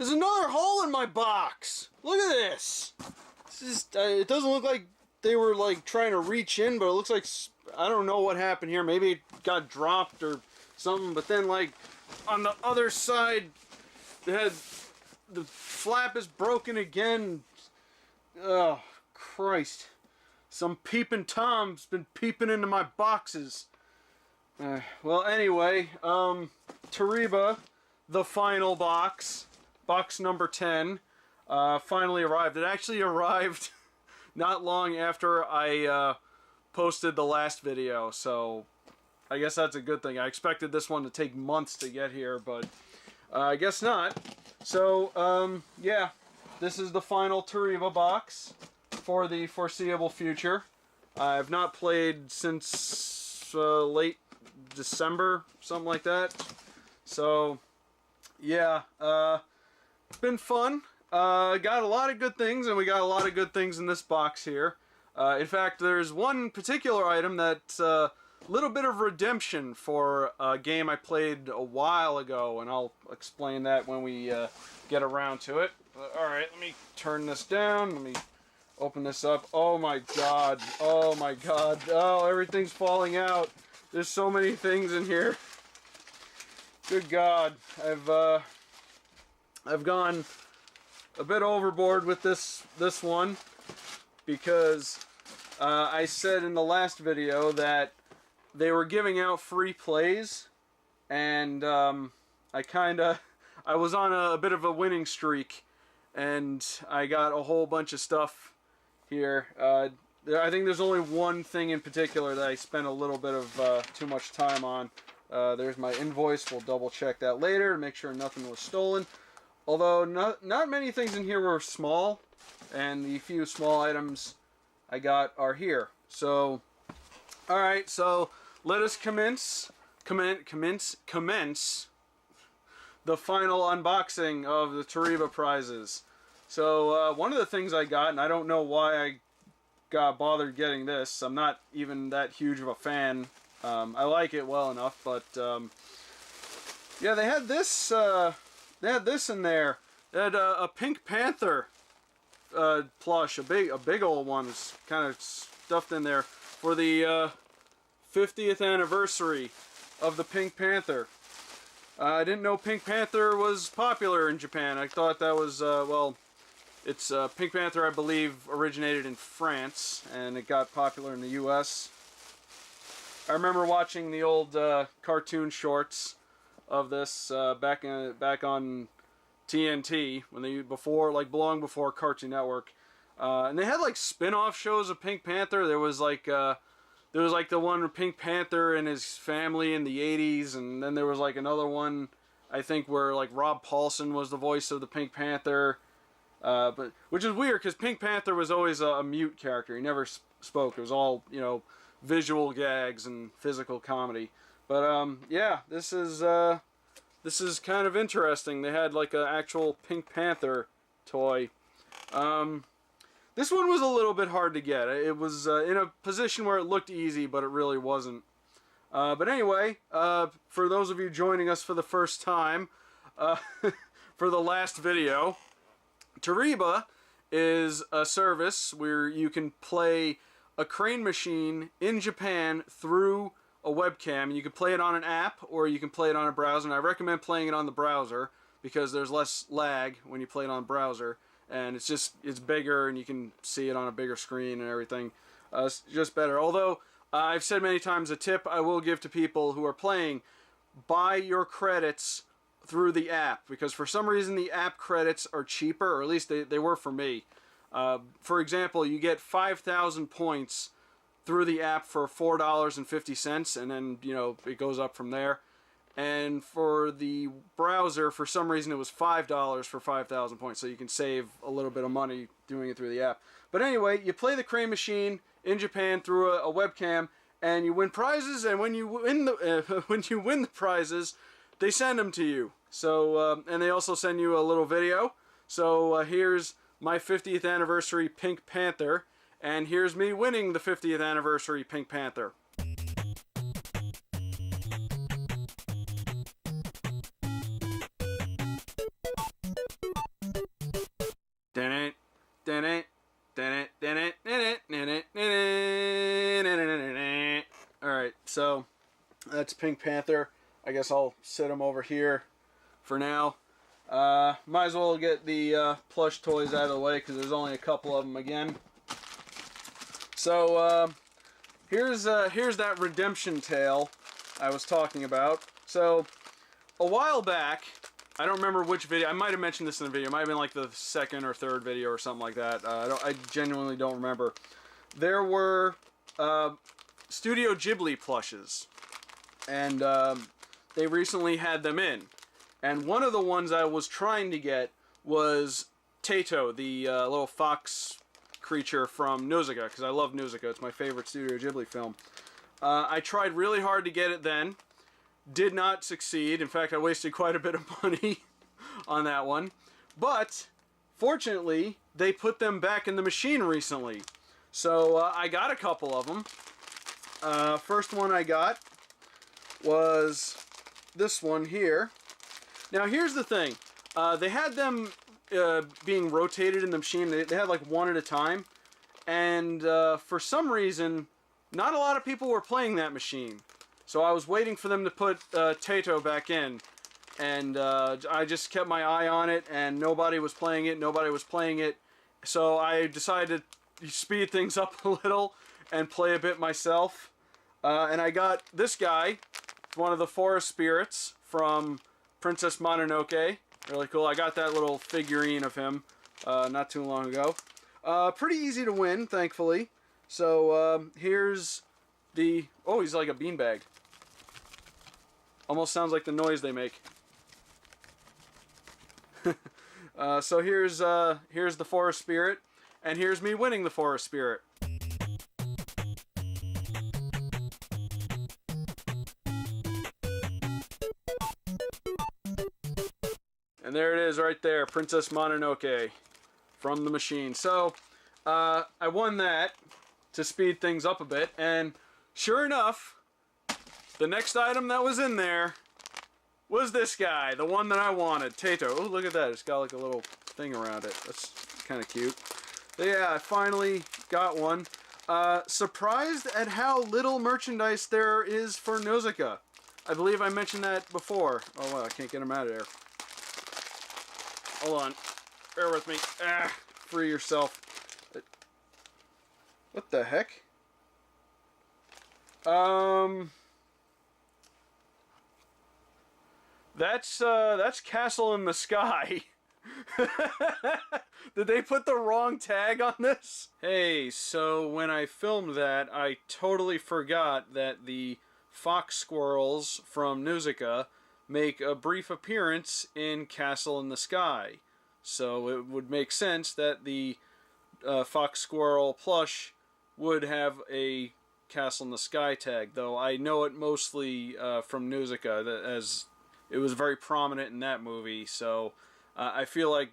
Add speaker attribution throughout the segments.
Speaker 1: There's another hole in my box. Look at this. This is, it doesn't look like they were like trying to reach in, but it looks like, I don't know what happened here. Maybe it got dropped or something. But then like on the other side, the flap is broken again. Oh, Christ. Some peeping Tom's been peeping into my boxes. Well, anyway, Toreba, the final box, box number 10, finally arrived. It actually arrived not long after I posted the last video, so I guess that's a good thing. I expected this one to take months to get here, but I guess not. So, yeah, this is the final Toreba box for the foreseeable future. I've not played since late December, something like that. So, yeah, it's been fun. Got a lot of good things, and we got a lot of good things in this box here. In fact, there's one particular item that's a little bit of redemption for a game I played a while ago, and I'll explain that when we get around to it. Alright, let me turn this down. Let me open this up. Oh my god. Oh my god. Oh, everything's falling out. There's so many things in here. Good God. I've gone a bit overboard with this one because I said in the last video that they were giving out free plays, and I was on a bit of a winning streak, and I got a whole bunch of stuff here. I think there's only one thing in particular that I spent a little bit of too much time on. There's my invoice. We'll double check that later to make sure nothing was stolen. Although not many things in here were small, and the few small items I got are here. So, alright, so let us commence the final unboxing of the Toreba prizes. So, one of the things I got, and I don't know why I got bothered getting this. I'm not even that huge of a fan. I like it well enough, but yeah, they had this. They had this in there. They had a Pink Panther plush, a big old one, was kind of stuffed in there for the 50th anniversary of the Pink Panther. I didn't know Pink Panther was popular in Japan. I thought that was well. It's Pink Panther, I believe, originated in France, and it got popular in the U.S. I remember watching the old cartoon shorts of this back on TNT when they long before Cartoon Network, and they had like spin-off shows of Pink Panther. There was like the one with Pink Panther and his family in the '80s, and then there was like another one I think where like Rob Paulsen was the voice of the Pink Panther. But which is weird because Pink Panther was always a mute character. He never spoke. It was all, you know, visual gags and physical comedy. But yeah, this is kind of interesting. They had like an actual Pink Panther toy. This one was a little bit hard to get. It was in a position where it looked easy, but it really wasn't. But anyway, for those of you joining us for the first time, for the last video, Toreba is a service where you can play a crane machine in Japan through a webcam. And you can play it on an app or you can play it on a browser. And I recommend playing it on the browser because there's less lag when you play it on a browser. And it's bigger and you can see it on a bigger screen and everything. It's just better. Although, I've said many times, a tip I will give to people who are playing, buy your credits through the app, because for some reason the app credits are cheaper, or at least they were for me. For example, you get 5,000 points through the app for $4.50, and then, you know, it goes up from there. And for the browser, for some reason, it was $5 for 5,000 points, so you can save a little bit of money doing it through the app. But anyway, you play the crane machine in Japan through a webcam, and you win prizes, and when you win the prizes, they send them to you. So, and they also send you a little video. So here's my 50th anniversary Pink Panther, and here's me winning the 50th anniversary Pink Panther. Alright, so that's Pink Panther. I guess I'll set him over here for now. Might as well get the plush toys out of the way because there's only a couple of them again. So here's that redemption tale I was talking about. So a while back, I don't remember which video. I might have mentioned this in the video. It might have been like the second or third video or something like that. I genuinely don't remember. There were Studio Ghibli plushes, and they recently had them in. And one of the ones I was trying to get was Tato, the little fox creature from Nausicaa, because I love Nausicaa. It's my favorite Studio Ghibli film. I tried really hard to get it then. Did not succeed. In fact, I wasted quite a bit of money on that one. But, fortunately, they put them back in the machine recently. So, I got a couple of them. First one I got was this one here. Now, here's the thing. They had them being rotated in the machine. They had like one at a time. And for some reason, not a lot of people were playing that machine. So I was waiting for them to put Tato back in. And I just kept my eye on it, and nobody was playing it. Nobody was playing it. So I decided to speed things up a little and play a bit myself. And I got this guy, one of the forest spirits from Princess Mononoke. Really cool. I got that little figurine of him not too long ago. Pretty easy to win, thankfully. So here's the... Oh, he's like a beanbag. Almost sounds like the noise they make. So here's the forest spirit, and here's me winning the forest spirit. And there it is right there, Princess Mononoke from the machine. So, I won that to speed things up a bit, and sure enough, the next item that was in there was this guy, the one that I wanted, Tato. Oh, look at that, it's got like a little thing around it. That's kind of cute. So yeah, I finally got one. Surprised at how little merchandise there is for Nausicaa. I believe I mentioned that before. Oh wow, I can't get him out of there. Hold on. Bear with me. Ah, free yourself. What the heck? That's Castle in the Sky. Did they put the wrong tag on this? Hey, so when I filmed that, I totally forgot that the fox squirrels from Nausicaa make a brief appearance in Castle in the Sky. So it would make sense that the fox squirrel plush would have a Castle in the Sky tag, though I know it mostly from Nausicaa, as it was very prominent in that movie. So I feel like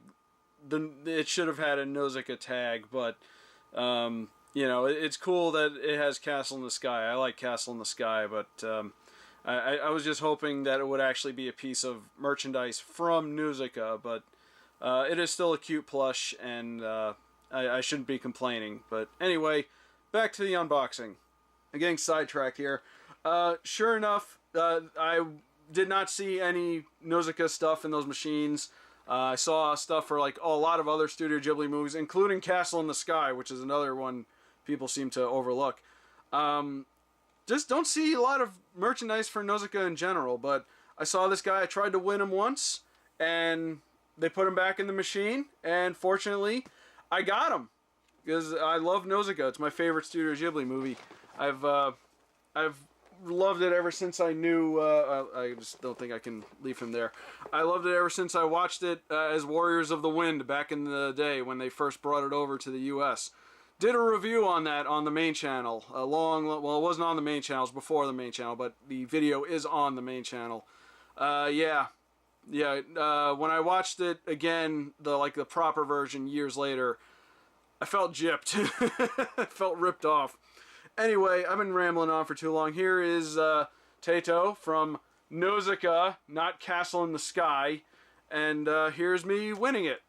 Speaker 1: it should have had a Nausicaa tag, but you know, it's cool that it has Castle in the Sky. I like Castle in the Sky, but I was just hoping that it would actually be a piece of merchandise from Nausicaa, but it is still a cute plush, and I shouldn't be complaining. But anyway, back to the unboxing. I'm getting sidetracked here. Sure enough, I did not see any Nausicaa stuff in those machines. I saw stuff for like a lot of other Studio Ghibli movies, including Castle in the Sky, which is another one people seem to overlook. Just don't see a lot of merchandise for Nausicaa in general, but I saw this guy. I tried to win him once, and they put him back in the machine, and fortunately, I got him, because I love Nausicaa. It's my favorite Studio Ghibli movie. I've loved it ever since I knew, I just don't think I can leave him there. I loved it ever since I watched it as Warriors of the Wind back in the day when they first brought it over to the US. Did a review on that on the main channel. Well, it wasn't on the main channel, it was before the main channel, but the video is on the main channel. Yeah, when I watched it again, the proper version years later, I felt gypped. I felt ripped off. Anyway, I've been rambling on for too long. Here is Tato from Nausicaa, not Castle in the Sky, and here's me winning it.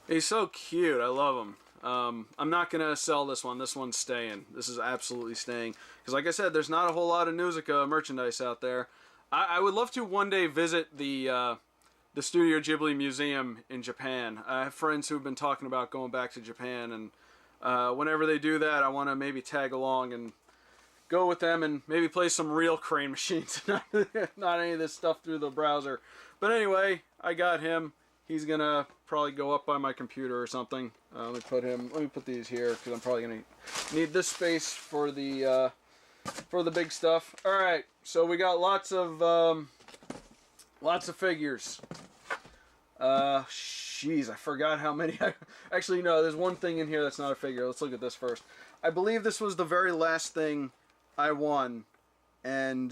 Speaker 1: He's so cute. I love him. I'm not going to sell this one. This one's staying. This is absolutely staying. Because like I said, there's not a whole lot of Nuzuka merchandise out there. I would love to one day visit the Studio Ghibli Museum in Japan. I have friends who've been talking about going back to Japan, and whenever they do that, I want to maybe tag along and go with them and maybe play some real crane machines, not any of this stuff through the browser. But anyway, I got him. He's gonna probably go up by my computer or something. Let me put these here because I'm probably gonna need this space for the big stuff. All right, so we got lots of figures. Jeez, I forgot how many. Actually, no, there's one thing in here that's not a figure. Let's look at this first. I believe this was the very last thing I won, and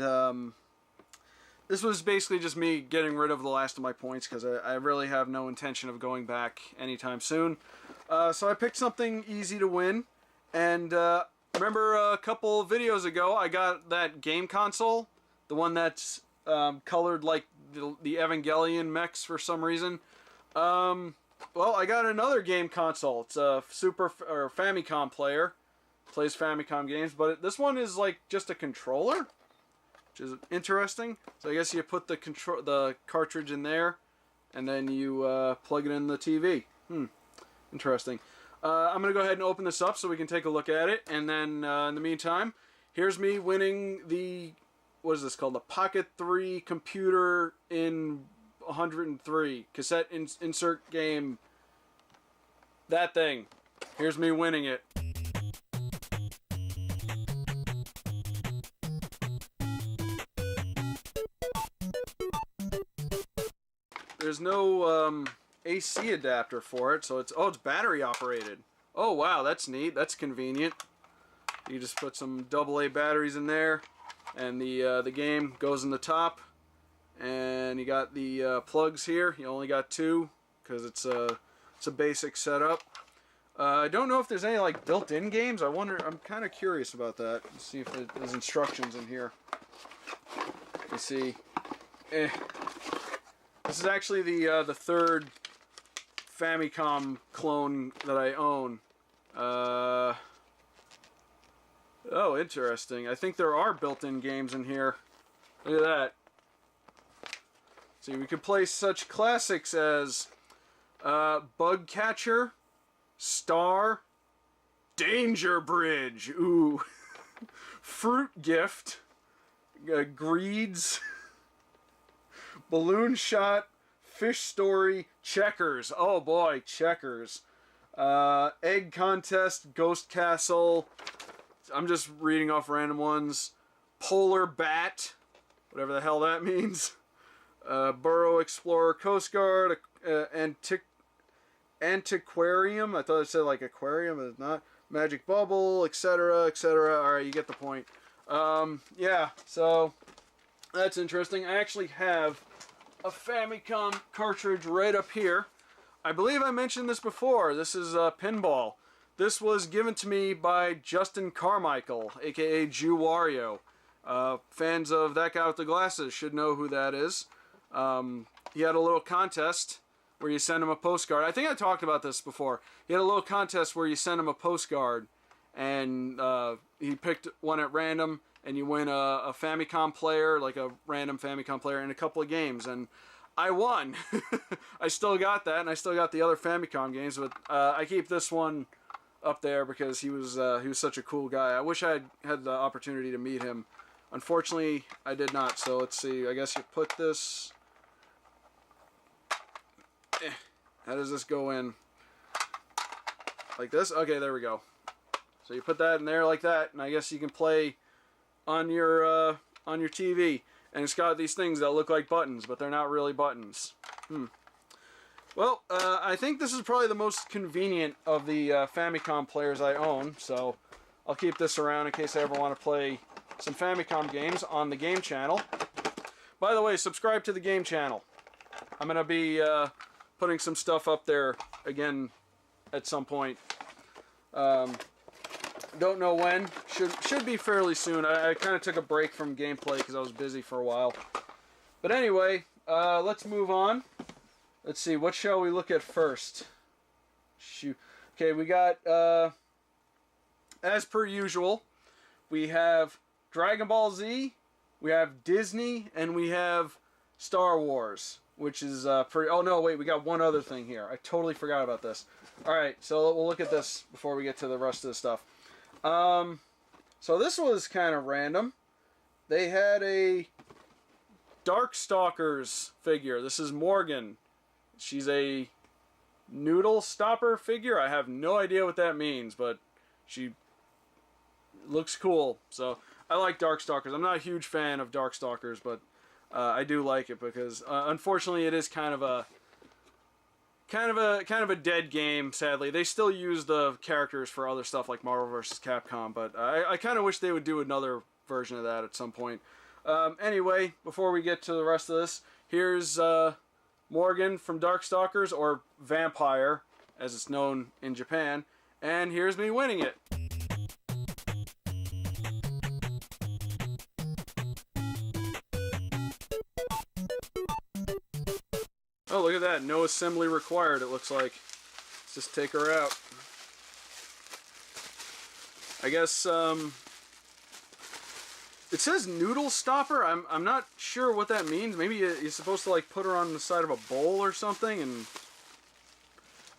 Speaker 1: this was basically just me getting rid of the last of my points because I really have no intention of going back anytime soon. So I picked something easy to win, and remember a couple videos ago I got that game console, the one that's colored like the Evangelion mechs for some reason. Well, I got another game console. It's a Famicom player. Plays Famicom games, but this one is like just a controller, which is interesting. So I guess you put the cartridge in there, and then you plug it in the TV. Interesting. I'm gonna go ahead and open this up so we can take a look at it, and then in the meantime, here's me winning the, what is this called? The Pocket 3 computer in 103 cassette insert game. That thing. Here's me winning it. There's no AC adapter for it, so it's battery operated. Oh wow, that's neat. That's convenient. You just put some AA batteries in there, and the game goes in the top. And you got the plugs here. You only got two because it's a basic setup. I don't know if there's any like built-in games. I'm kind of curious about that. Let's see if there's instructions in here. You see. This is actually the third Famicom clone that I own. Oh, interesting. I think there are built-in games in here. Look at that. See, we could play such classics as Bug Catcher, Star, Danger Bridge, ooh, Fruit Gift, Greeds, Balloon Shot, Fish Story, Checkers. Oh boy, Checkers. Egg Contest, Ghost Castle. I'm just reading off random ones. Polar Bat, whatever the hell that means. Burrow Explorer, Coast Guard, Antiquarium. I thought it said like aquarium, but it's not. Magic Bubble, etc., etc. All right, you get the point. Yeah, so that's interesting. I actually have a Famicom cartridge right up here. I believe I mentioned this before. This is Pinball. This was given to me by Justin Carmichael, aka Jew Wario. Fans of That Guy with the Glasses should know who that is. He had a little contest where you send him a postcard. I think I talked about this before. He had a little contest where you send him a postcard, and he picked one at random, and you win a Famicom player, like a random Famicom player, in a couple of games, and I won. I still got that, and I still got the other Famicom games, but I keep this one up there because he was such a cool guy. I wish I had the opportunity to meet him. Unfortunately, I did not, so let's see. I guess you put this... How does this go in? Like this? Okay, there we go. So you put that in there like that, and I guess you can play on your TV. And it's got these things that look like buttons, but they're not really buttons. Well, I think this is probably the most convenient of the Famicom players I own, so I'll keep this around in case I ever want to play some Famicom games on the game channel. By the way, subscribe to the game channel. I'm going to be putting some stuff up there again at some point. Don't know when. Should be fairly soon. I kind of took a break from gameplay because I was busy for a while. But anyway, let's move on. Let's see, what shall we look at first? shoot. Okay, we got, as per usual, we have Dragon Ball Z, we have Disney, and we have Star Wars, which is pretty... Oh, no, wait, we got one other thing here. I totally forgot about this. Alright, so we'll look at this before we get to the rest of the stuff. So this was kind of random. They had a Darkstalkers figure. This is Morgan. She's a noodle stopper figure. I have no idea what that means, but she looks cool. So I like Darkstalkers. I'm not a huge fan of Darkstalkers, but I do like it because unfortunately it is kind of a dead game. Sadly, they still use the characters for other stuff like Marvel vs. Capcom, but I kind of wish they would do another version of that at some point. Anyway, before we get to the rest of this, here's Morgan from Darkstalkers, or Vampire, as it's known in Japan, and here's me winning it. Oh, look at that. No assembly required, it looks like. Let's just take her out. I guess, it says noodle stopper. I'm not sure what that means. Maybe you're supposed to, like, put her on the side of a bowl or something, and...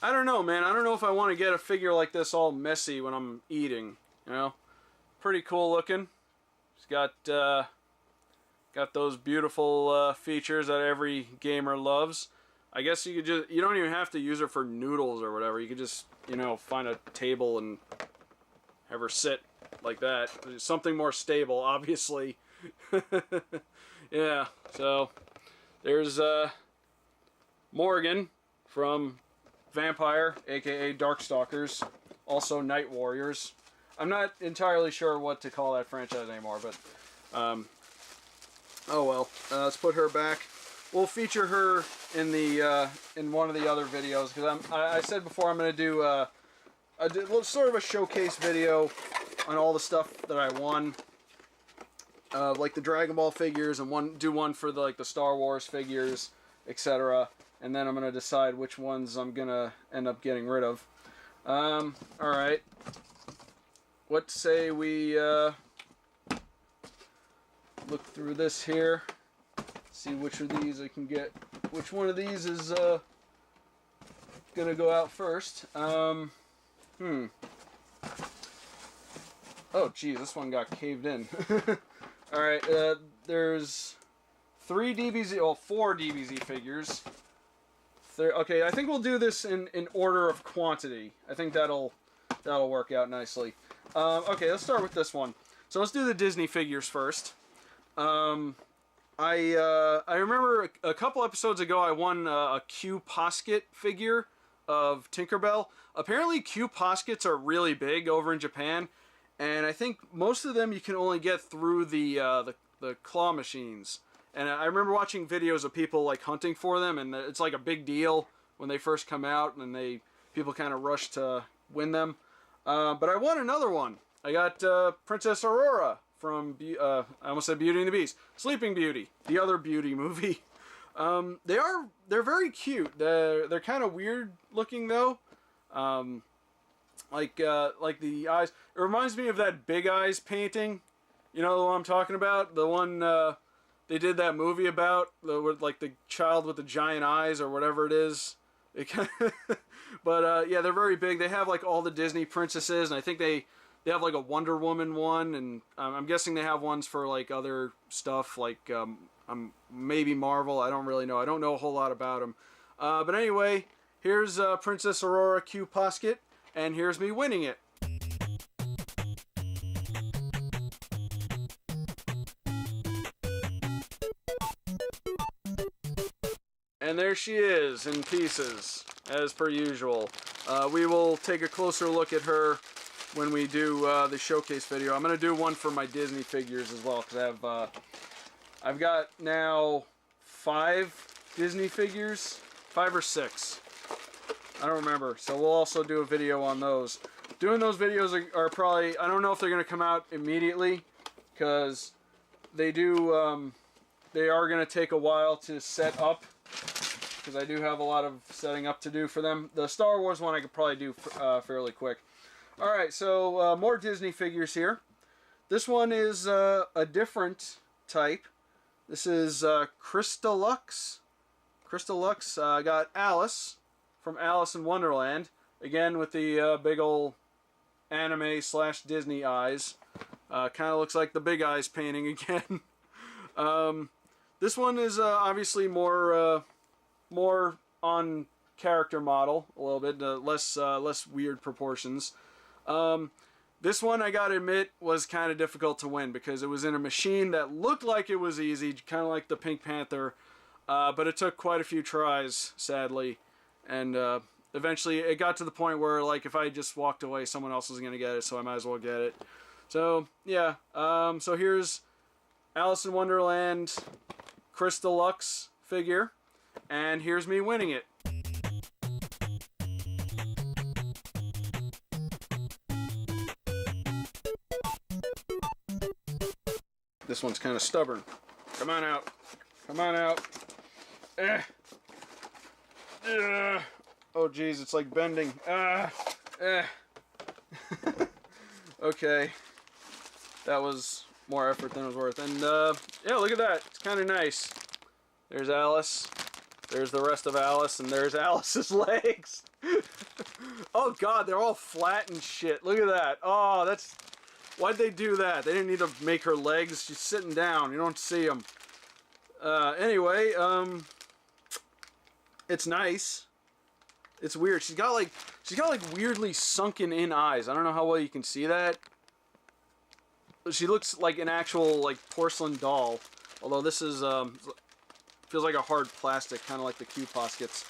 Speaker 1: I don't know, man. I don't know if I want to get a figure like this all messy when I'm eating, you know? Pretty cool looking. She's got those beautiful features that every gamer loves. I guess you don't even have to use her for noodles or whatever. You could just, you know, find a table and have her sit like that. Something more stable, obviously. Yeah, so there's Morgan from Vampire, aka Darkstalkers, also Night Warriors. I'm not entirely sure what to call that franchise anymore, but oh well. Let's put her back. We'll feature her in the in one of the other videos, because I said before I'm going to do sort of a showcase video on all the stuff that I won, like the Dragon Ball figures, and do one for the Star Wars figures, etc. And then I'm gonna decide which ones I'm gonna end up getting rid of. All right. What say we look through this here? See which of these I can get. Which one of these is gonna go out first? Oh, geez, this one got caved in. All right, there's 4 DBZ figures. Okay, I think we'll do this in order of quantity. I think that'll work out nicely. Okay, let's start with this one. So let's do the Disney figures first. I remember a couple episodes ago I won a Q Posket figure of Tinkerbell. Apparently Q Poskets are really big over in Japan, and I think most of them you can only get through the claw machines. And I remember watching videos of people like hunting for them, and it's like a big deal when they first come out, and people kind of rush to win them. But I won another one. I got Princess Aurora from I almost said Beauty and the Beast, Sleeping Beauty, the other Beauty movie. They're very cute. They're kind of weird looking though. Like the eyes. It reminds me of that Big Eyes painting. You know what I'm talking about? The one they did that movie about, like the child with the giant eyes or whatever it is. But yeah, they're very big. They have like all the Disney princesses, and I think they have like a Wonder Woman one, and I'm guessing they have ones for like other stuff, like maybe Marvel. I don't really know. I don't know a whole lot about them. But anyway, here's Princess Aurora Q Posket, and here's me winning it. And there she is, in pieces, as per usual. We will take a closer look at her when we do the showcase video. I'm going to do one for my Disney figures as well, because I've got now 5 Disney figures, 5 or 6. I don't remember, so we'll also do a video on those. Doing those videos are probably, I don't know if they're going to come out immediately, because they are going to take a while to set up. because I do have a lot of setting up to do for them. The Star Wars one I could probably do fairly quick. Alright, so more Disney figures here. This one is a different type. This is Crystalux. Crystalux. I got Alice from Alice in Wonderland. Again with the big old anime / Disney eyes. Kind of looks like the Big Eyes painting again. This one is obviously more on character model a little bit, less weird proportions. This one, I gotta admit, was kind of difficult to win because it was in a machine that looked like it was easy, kind of like the Pink Panther, but it took quite a few tries, sadly, and eventually it got to the point where, like, if I just walked away, someone else was gonna get it, so I might as well get it. So yeah, so here's Alice in Wonderland Crystalux figure, and here's me winning it. This one's kind of stubborn. Come on out. Come on out. Oh geez, it's like bending. Okay. That was more effort than it was worth. And yeah, look at that. It's kind of nice. There's Alice. There's the rest of Alice, and there's Alice's legs. Oh god, they're all flat and shit. Look at that. Oh, that's... Why'd they do that? They didn't need to make her legs. She's sitting down. You don't see them. Anyway, it's nice. It's weird. She's got like weirdly sunken in eyes. I don't know how well you can see that. She looks like an actual like porcelain doll. Although this is feels like a hard plastic, kind of like the Q Poskets.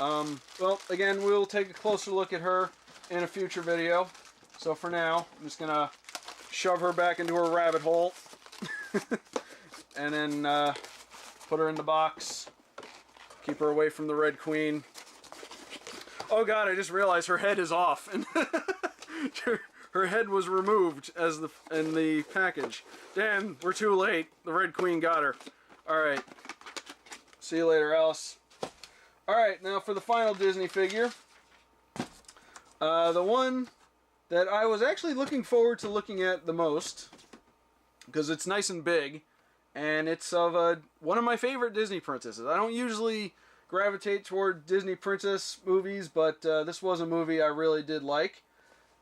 Speaker 1: Well, again, we'll take a closer look at her in a future video. So for now, I'm just gonna shove her back into her rabbit hole and then put her in the box. Keep her away from the Red Queen. Oh god, I just realized her head is off. And her head was removed as in the package. Damn, we're too late. The Red Queen got her. Alright. See you later, Alice. Alright, now for the final Disney figure. The one that I was actually looking forward to looking at the most, because it's nice and big, and it's of one of my favorite Disney princesses. I don't usually gravitate toward Disney princess movies, but this was a movie I really did like.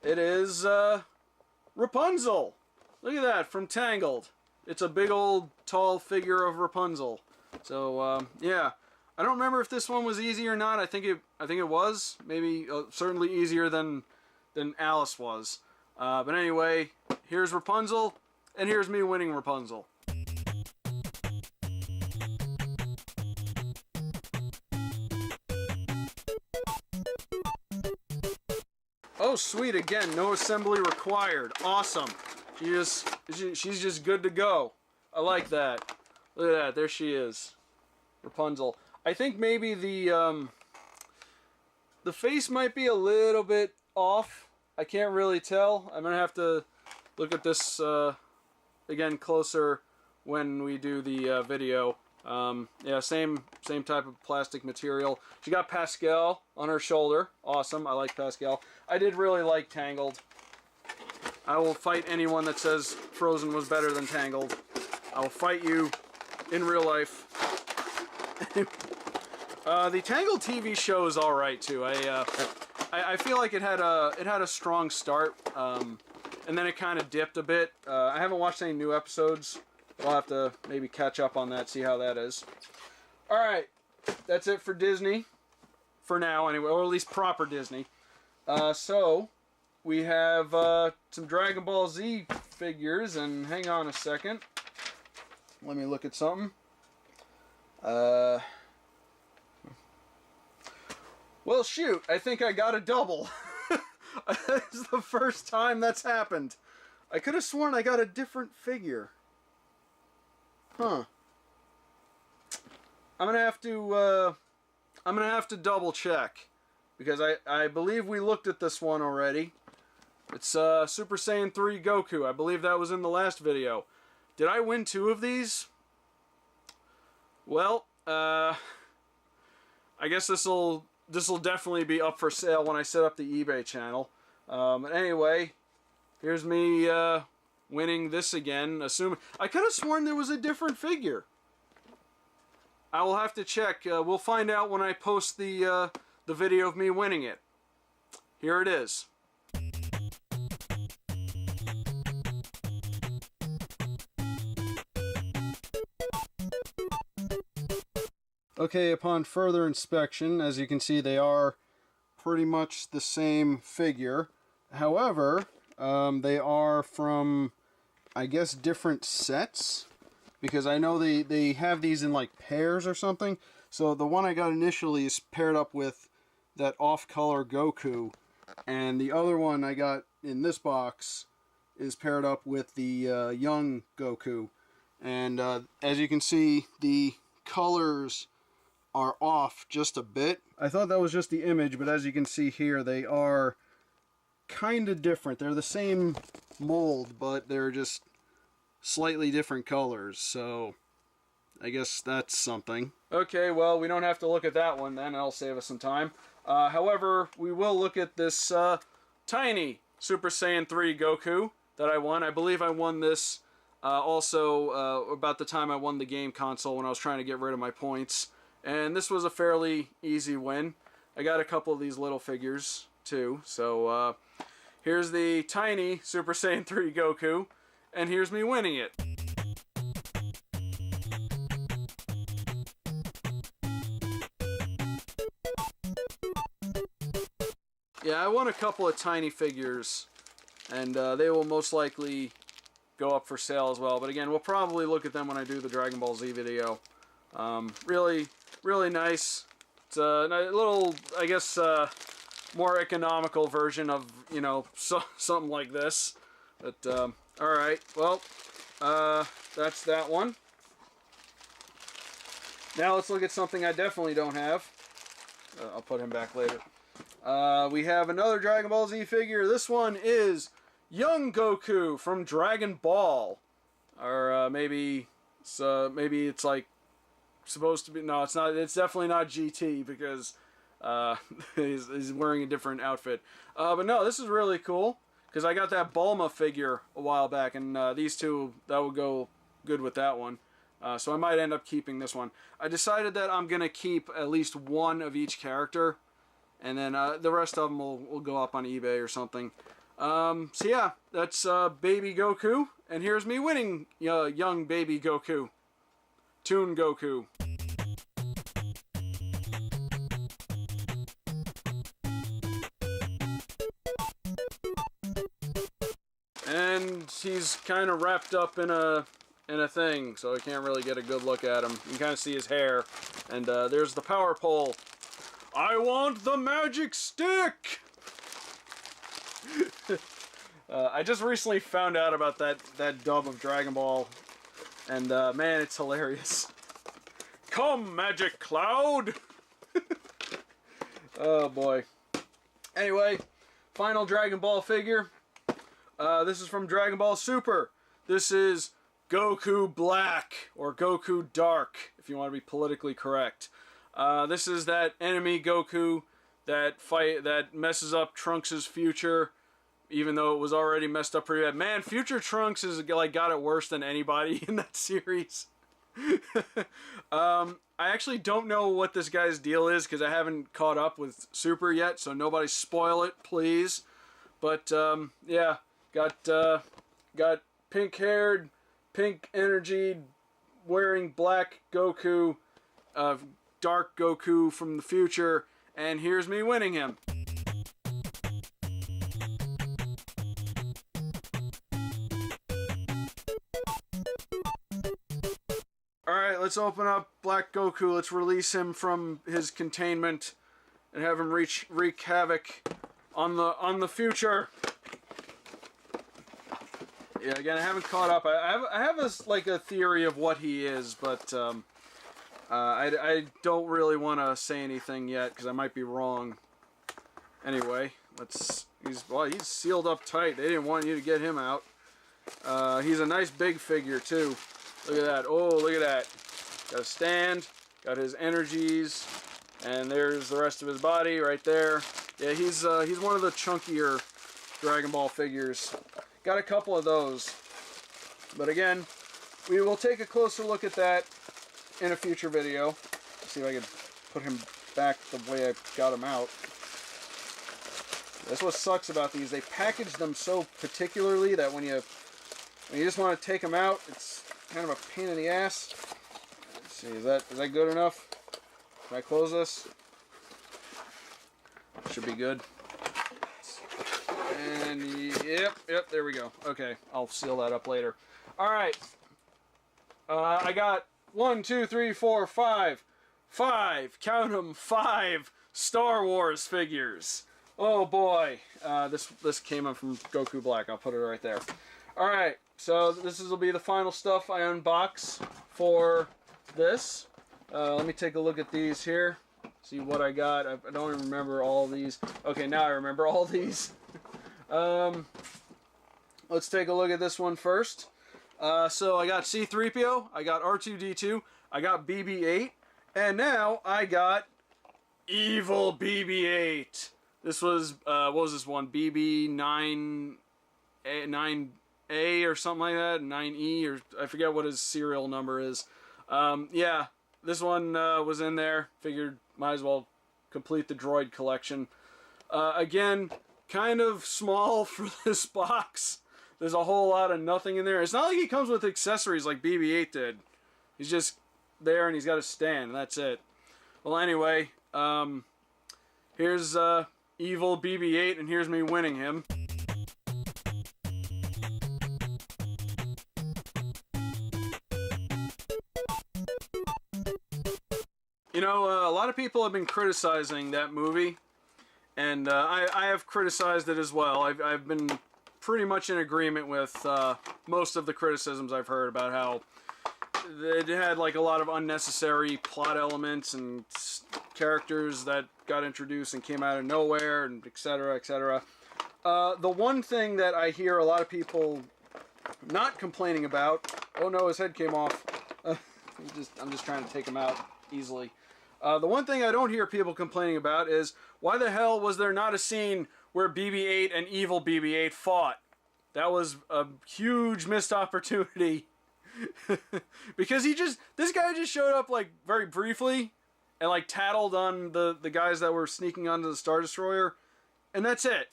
Speaker 1: It is Rapunzel. Look at that, from Tangled. It's a big old tall figure of Rapunzel. So yeah, I don't remember if this one was easy or not. I think it was maybe certainly easier than Alice was. But anyway, here's Rapunzel, and here's me winning Rapunzel. Oh sweet, again, no assembly required. Awesome. She's just good to go. I like that. Look at that, there she is. Rapunzel. I think maybe the face might be a little bit off. I can't really tell. I'm gonna have to look at this again closer when we do the video. Yeah, same type of plastic material. She got Pascal on her shoulder. Awesome. I like Pascal. I did really like Tangled. I will fight anyone that says Frozen was better than Tangled. I will fight you in real life. The Tangled TV show is all right too. I feel like it had a strong start, and then it kind of dipped a bit. I haven't watched any new episodes. I'll have to maybe catch up on that, see how that is. All right, that's it for Disney, for now anyway, or at least proper Disney. So we have some Dragon Ball Z figures, and hang on a second. Let me look at something. Well, shoot, I think I got a double. It's the first time that's happened. I could have sworn I got a different figure. Huh. I'm gonna have to double check, because I believe we looked at this one already. It's Super Saiyan 3 Goku. I believe that was in the last video. Did I win 2 of these? Well, I I guess this'll definitely be up for sale when I set up the eBay channel. Anyway, here's me winning this again. Assuming I could have sworn there was a different figure. I will have to check. We'll find out when I post the video of me winning it. Here it is. Okay, upon further inspection, as you can see, they are pretty much the same figure. However, they are from, I guess, different sets. Because I know they have these in like pairs or something. So the one I got initially is paired up with that off-color Goku. And the other one I got in this box is paired up with the young Goku. And as you can see, the colors are off just a bit. I thought that was just the image, but as you can see here, they are kind of different. They're the same mold, but they're just slightly different colors, so I guess that's something. Okay, well, we don't have to look at that one then. That'll save us some time. However, we will look at this tiny Super Saiyan 3 Goku that I won. I believe I won this also about the time I won the game console when I was trying to get rid of my points. And this was a fairly easy win. I got a couple of these little figures too. So here's the tiny Super Saiyan 3 Goku. And here's me winning it. Yeah, I won a couple of tiny figures, and they will most likely go up for sale as well. But again, we'll probably look at them when I do the Dragon Ball Z video. Really, really nice. It's a little, I guess, more economical version of, you know, something like this. But, alright, well, that's that one. Now let's look at something I definitely don't have. I'll put him back later. We have another Dragon Ball Z figure. This one is Young Goku from Dragon Ball. Or maybe it's like supposed to be. No, it's not. It's definitely not GT because he's wearing a different outfit. But no, this is really cool. Because I got that Bulma figure a while back, and these two, that would go good with that one. So I might end up keeping this one. I decided that I'm going to keep at least one of each character, and then the rest of them will go up on eBay or something. So yeah, that's Baby Goku, and here's me winning young Baby Goku. Toon Goku. And he's kind of wrapped up in a thing, so I can't really get a good look at him. You can kind of see his hair. And there's the power pole. I want the magic stick! I just recently found out about that dub of Dragon Ball. And man, it's hilarious. Come, Magic Cloud! Oh boy. Anyway, final Dragon Ball figure. This is from Dragon Ball Super. This is Goku Black, or Goku Dark, if you want to be politically correct. This is that enemy Goku that messes up Trunks' future, even though it was already messed up pretty bad. Man, Future Trunks is like got it worse than anybody in that series. I actually don't know what this guy's deal is because I haven't caught up with Super yet, so nobody spoil it, please. But yeah. Got pink-haired, pink-energied, wearing black Goku, dark Goku from the future, and here's me winning him. Alright, let's open up Black Goku. Let's release him from his containment and have him wreak havoc on the future. Yeah, again, I haven't caught up. I have a theory of what he is, but I don't really want to say anything yet because I might be wrong. Anyway, he's sealed up tight. They didn't want you to get him out. He's a nice big figure too. Look at that. Oh, look at that. Got a stand. Got his energies. And there's the rest of his body right there. Yeah, he's one of the chunkier Dragon Ball figures. Got a couple of those. But again, we will take a closer look at that in a future video. Let's see if I can put him back the way I got him out. That's what sucks about these. They package them so particularly that when you just want to take them out, it's kind of a pain in the ass. Let's see, is that good enough? Can I close this? Should be good. And yep, there we go. Okay, I'll seal that up later. All right. I got 1, 2, 3, 4, 5. Count them, 5 Star Wars figures. Oh boy, this came up from Goku Black. I'll put it right there. All right, so this will be the final stuff I unbox for this. Let me take a look at these here. See what I got. I don't even remember all these. Okay, now I remember all these. Let's take a look at this one first. So I got C-3PO, I got R2-D2, I got BB-8, and now I got Evil BB-8. This was, what was this one? BB-9A or something like that, 9E, or I forget what his serial number is. Yeah, this one was in there. Figured might as well complete the droid collection. Again, kind of small for this box. There's a whole lot of nothing in there. It's not like he comes with accessories like BB-8 did. He's just there and he's got a stand, and that's it. Well, anyway, here's Evil BB-8, and here's me winning him. You know, a lot of people have been criticizing that movie, and I have criticized it as well. I've been pretty much in agreement with most of the criticisms I've heard about how it had like a lot of unnecessary plot elements and characters that got introduced and came out of nowhere, and etc., etc. The one thing that I hear a lot of people not complaining about... Oh no, his head came off. I'm just trying to take him out easily. The one thing I don't hear people complaining about is, why the hell was there not a scene where BB-8 and Evil BB-8 fought? That was a huge missed opportunity. Because this guy just showed up like very briefly and like tattled on the guys that were sneaking onto the Star Destroyer, and that's it.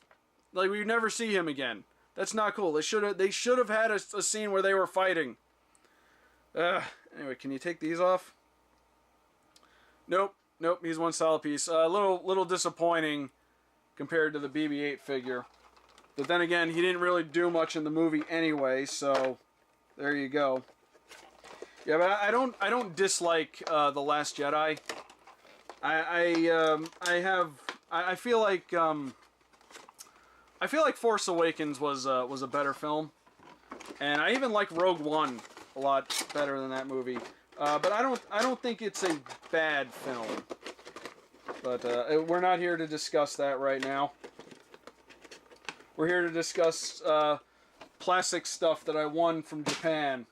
Speaker 1: Like, we never see him again. That's not cool. They should have had a scene where they were fighting. Anyway, can you take these off? Nope, he's one solid piece. A little disappointing compared to the BB-8 figure. But then again, he didn't really do much in the movie anyway, so there you go. Yeah, but I don't dislike The Last Jedi. I feel like Force Awakens was a better film, and I even like Rogue One a lot better than that movie. But I don't think it's a bad film. But we're not here to discuss that right now. We're here to discuss plastic stuff that I won from Japan.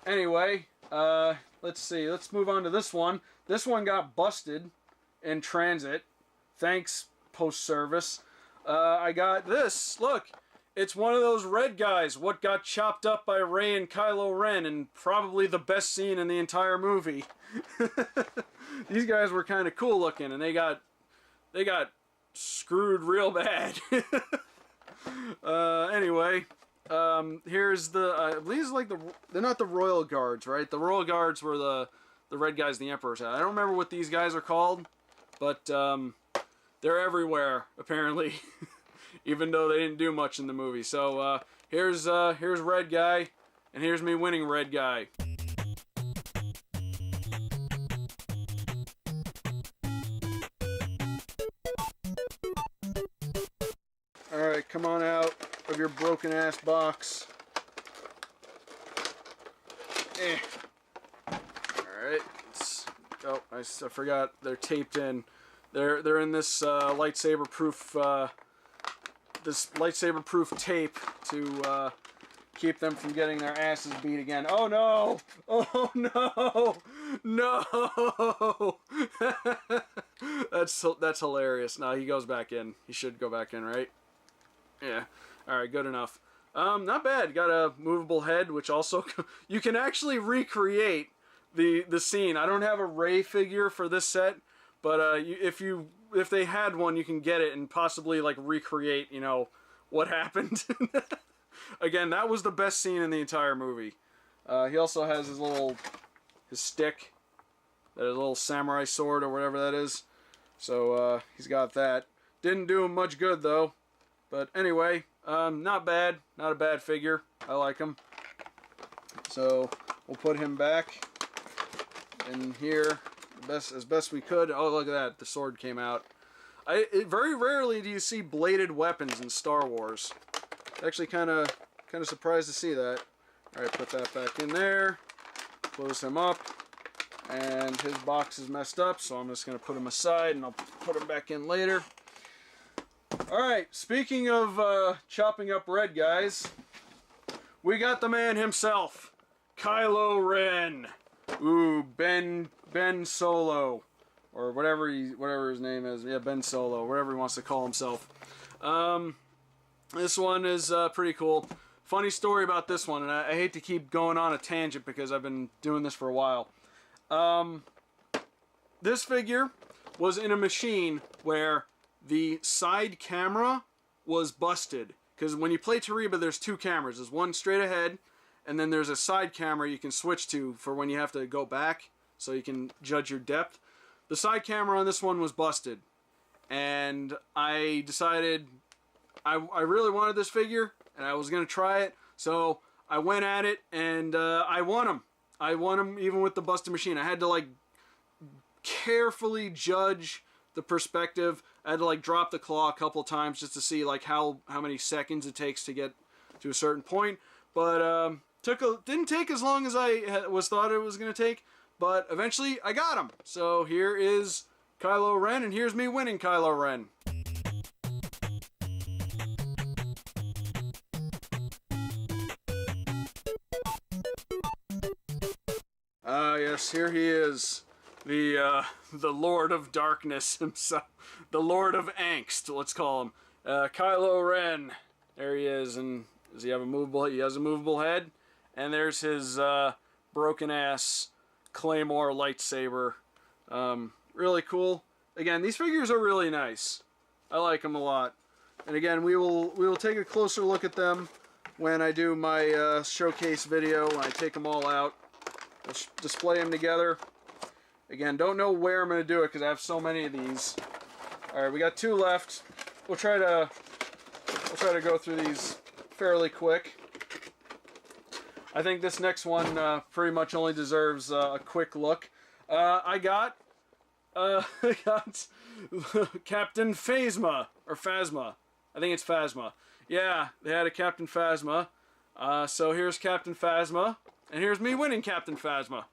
Speaker 1: Anyway, let's see. Let's move on to this one. This one got busted in transit. Thanks, post service. I got this. Look, it's one of those red guys. What got chopped up by Rey and Kylo Ren, and probably the best scene in the entire movie. These guys were kind of cool looking, and they got screwed real bad. Anyway, here's the I believe it's like they're not the Royal Guards, right? The Royal Guards were the red guys the Emperor's had. I don't remember what these guys are called, but they're everywhere apparently. Even though they didn't do much in the movie. So here's Red Guy, and here's me winning Red Guy. Alright, come on out of your broken ass box. Alright, oh, I forgot they're taped in. They're in this lightsaber proof tape to keep them from getting their asses beat again. Oh no! Oh no! No! That's hilarious. No, he goes back in. He should go back in, right? Yeah. All right, good enough. Not bad. Got a movable head, which also you can actually recreate the scene. I don't have a Ray figure for this set, but if they had one, you can get it and possibly like recreate, you know, what happened. Again, that was the best scene in the entire movie. He also has his stick, that little samurai sword or whatever that is. So he's got that. Didn't do him much good though. But anyway, not bad. Not a bad figure. I like him. So we'll put him back in here as best we could. Oh, look at that. The sword came out. Very rarely do you see bladed weapons in Star Wars. Actually kind of surprised to see that. Alright, put that back in there. Close him up. And his box is messed up, so I'm just going to put him aside and I'll put him back in later. Alright, speaking of chopping up red guys, we got the man himself, Kylo Ren. Ooh, Ben Solo, or whatever his name is. Yeah, Ben Solo, whatever he wants to call himself. This one is pretty cool. Funny story about this one, and I hate to keep going on a tangent because I've been doing this for a while. This figure was in a machine where the side camera was busted. Because when you play Toreba, there's two cameras. There's one straight ahead, and then there's a side camera you can switch to for when you have to go back, so you can judge your depth. The side camera on this one was busted. And I decided I really wanted this figure, and I was going to try it. So I went at it, and I won him. I won him even with the busted machine. I had to, like, carefully judge the perspective. I had to, like, drop the claw a couple times just to see, like, how many seconds it takes to get to a certain point. But didn't take as long as I thought it was going to take. But eventually, I got him. So here is Kylo Ren, and here's me winning Kylo Ren. Yes, here he is, the Lord of Darkness himself, the Lord of Angst, let's call him, Kylo Ren. There he is, and does he have a movable? He has a movable head, and there's his broken ass Claymore lightsaber. Really cool. Again, these figures are really nice. I like them a lot. And again, we will take a closer look at them when I do my showcase video, when I take them all out. We'll display them together. Again, don't know where I'm going to do it because I have so many of these. Alright, we got two left. We'll try to go through these fairly quick. I think this next one pretty much only deserves a quick look. I got Captain Phasma, or Phasma. I think it's Phasma. Yeah, they had a Captain Phasma. So here's Captain Phasma. And here's me winning Captain Phasma.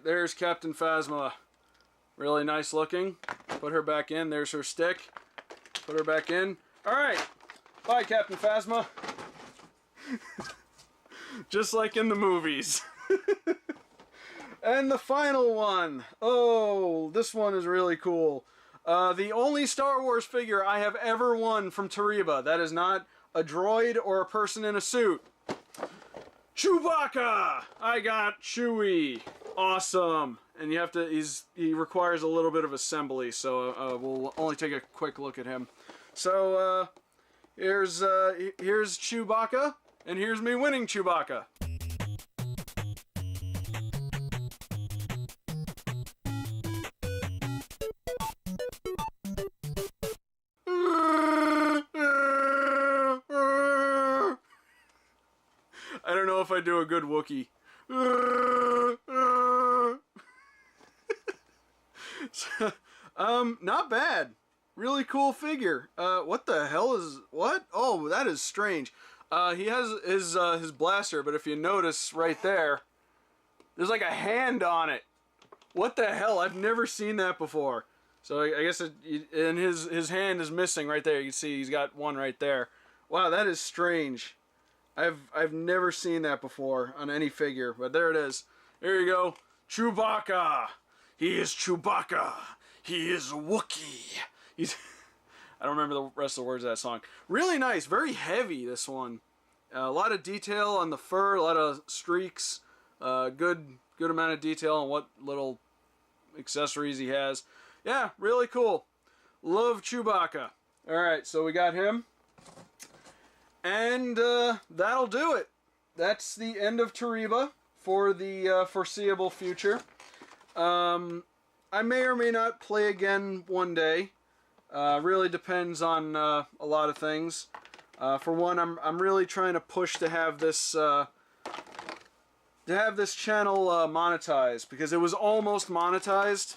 Speaker 1: There's Captain Phasma. Really nice looking. Put her back in. There's her stick. Put her back in. Alright. Bye, Captain Phasma. Just like in the movies. And the final one. Oh, this one is really cool. The only Star Wars figure I have ever won from Toreba that is not a droid or a person in a suit. Chewbacca! I got Chewie. Awesome. And you have to, he requires a little bit of assembly, so we'll only take a quick look at him. So, here's Chewbacca, and here's me winning Chewbacca. I don't know if I do a good Wookiee. Not bad. Really cool figure. What the hell is... What? Oh, that is strange. He has his blaster, but if you notice right there, there's like a hand on it. What the hell? I've never seen that before. So I guess and his hand is missing right there. You can see he's got one right there. Wow, that is strange. I've never seen that before on any figure, but there it is. There you go. Chewbacca. He is Chewbacca. He is a Wookiee. He's I don't remember the rest of the words of that song. Really nice, very heavy, this one. A lot of detail on the fur, a lot of streaks. Good amount of detail on what little accessories he has. Yeah, really cool. Love Chewbacca. Alright, so we got him. And that'll do it. That's the end of Toreba for the foreseeable future. I may or may not play again one day. Really depends on a lot of things. For one, I'm really trying to push to have this channel monetized, because it was almost monetized,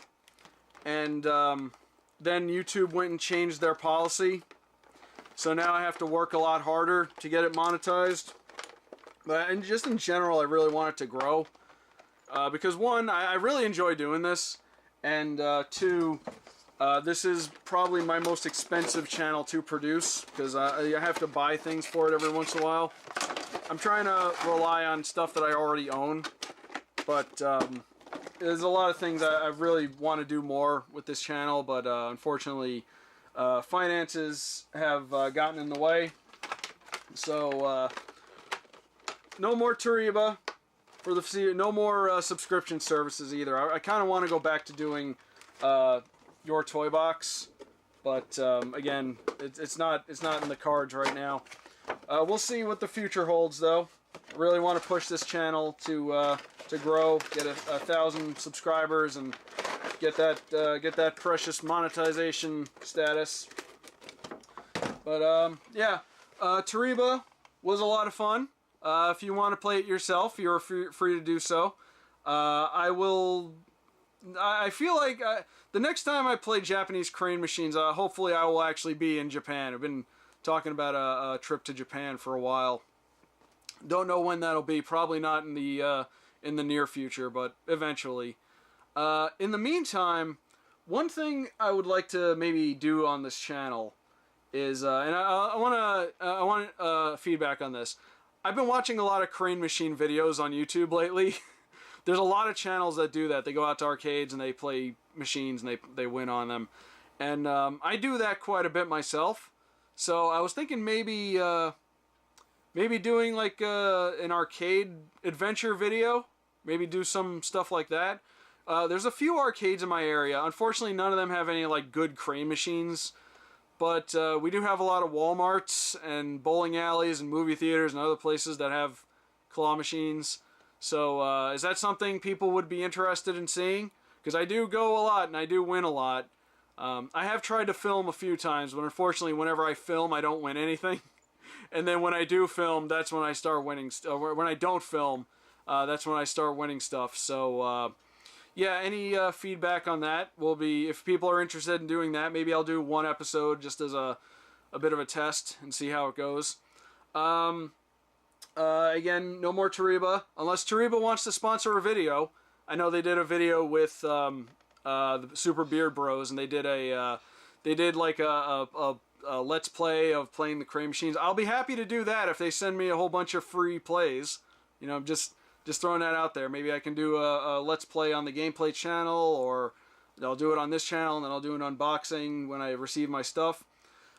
Speaker 1: and then YouTube went and changed their policy. So now I have to work a lot harder to get it monetized. But and just in general, I really want it to grow. Because one, I really enjoy doing this. And two, this is probably my most expensive channel to produce. Because I have to buy things for it every once in a while. I'm trying to rely on stuff that I already own. But there's a lot of things I really want to do more with this channel. But unfortunately, finances have gotten in the way. So no more Toreba for the no more subscription services either. I kind of want to go back to doing Your Toy Box, but again, it's not in the cards right now. We'll see what the future holds, though. I really want to push this channel to grow, get 1,000 subscribers, and get that precious monetization status. But yeah, Toreba was a lot of fun. If you want to play it yourself, you're free to do so. I feel like the next time I play Japanese crane machines, hopefully I will actually be in Japan. I've been talking about a trip to Japan for a while. Don't know when that'll be. Probably not in the near future, but eventually. In the meantime, one thing I would like to maybe do on this channel is, and I want feedback on this. I've been watching a lot of crane machine videos on YouTube lately. There's a lot of channels that do that. They go out to arcades and they play machines and they win on them. And I do that quite a bit myself. So I was thinking maybe doing like an arcade adventure video. Maybe do some stuff like that. There's a few arcades in my area. Unfortunately, none of them have any like good crane machines. But we do have a lot of Walmarts and bowling alleys and movie theaters and other places that have claw machines. So is that something people would be interested in seeing? Because I do go a lot and I do win a lot. I have tried to film a few times, but unfortunately whenever I film I don't win anything. And then when I do film, that's when I start winning. When I don't film, that's when I start winning stuff. So yeah, any feedback on that will be, if people are interested in doing that, maybe I'll do one episode just as a bit of a test and see how it goes. Again, no more Toreba, unless Toreba wants to sponsor a video. I know they did a video with the Super Beard Bros, and they did like a let's play of playing the crane machines. I'll be happy to do that if they send me a whole bunch of free plays. You know, just throwing that out there. Maybe I can do a let's play on the gameplay channel, or I'll do it on this channel, and then I'll do an unboxing when I receive my stuff.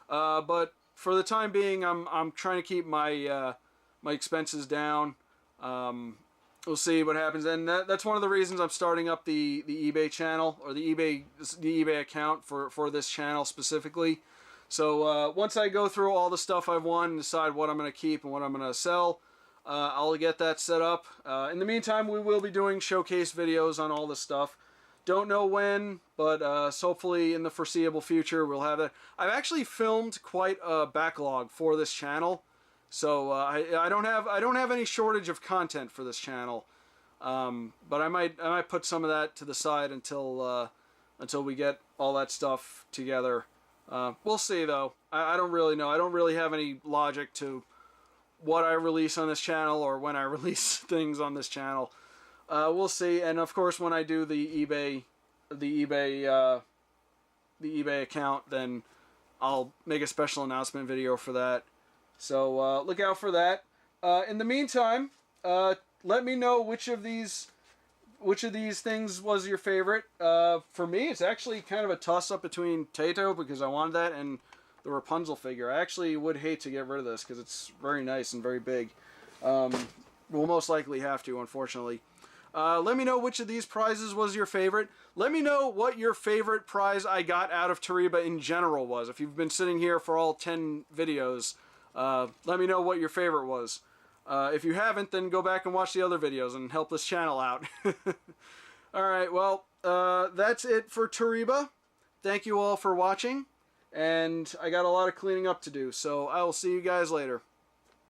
Speaker 1: But for the time being, I'm trying to keep my my expenses down. We'll see what happens, and that's one of the reasons I'm starting up the eBay channel, or the eBay account for this channel specifically. So once I go through all the stuff I've won and decide what I'm going to keep and what I'm going to sell, I'll get that set up. In the meantime, we will be doing showcase videos on all this stuff. Don't know when, but hopefully in the foreseeable future we'll have that. I've actually filmed quite a backlog for this channel, so I don't have any shortage of content for this channel. But I might put some of that to the side until we get all that stuff together. We'll see though. I don't really know. I don't really have any logic to what I release on this channel or when I release things on this channel. We'll see. And of course, when I do the eBay account, then I'll make a special announcement video for that. So look out for that. In the meantime, let me know which of these things was your favorite. For me, it's actually kind of a toss-up between Tato, because I wanted that, and the Rapunzel figure. I actually would hate to get rid of this because it's very nice and very big. We'll most likely have to, unfortunately. Let me know which of these prizes was your favorite. Let me know what your favorite prize I got out of Toreba in general was. If you've been sitting here for all 10 videos, let me know what your favorite was. If you haven't, then go back and watch the other videos and help this channel out. Alright, well, that's it for Toreba. Thank you all for watching, and I got a lot of cleaning up to do, so I will see you guys later.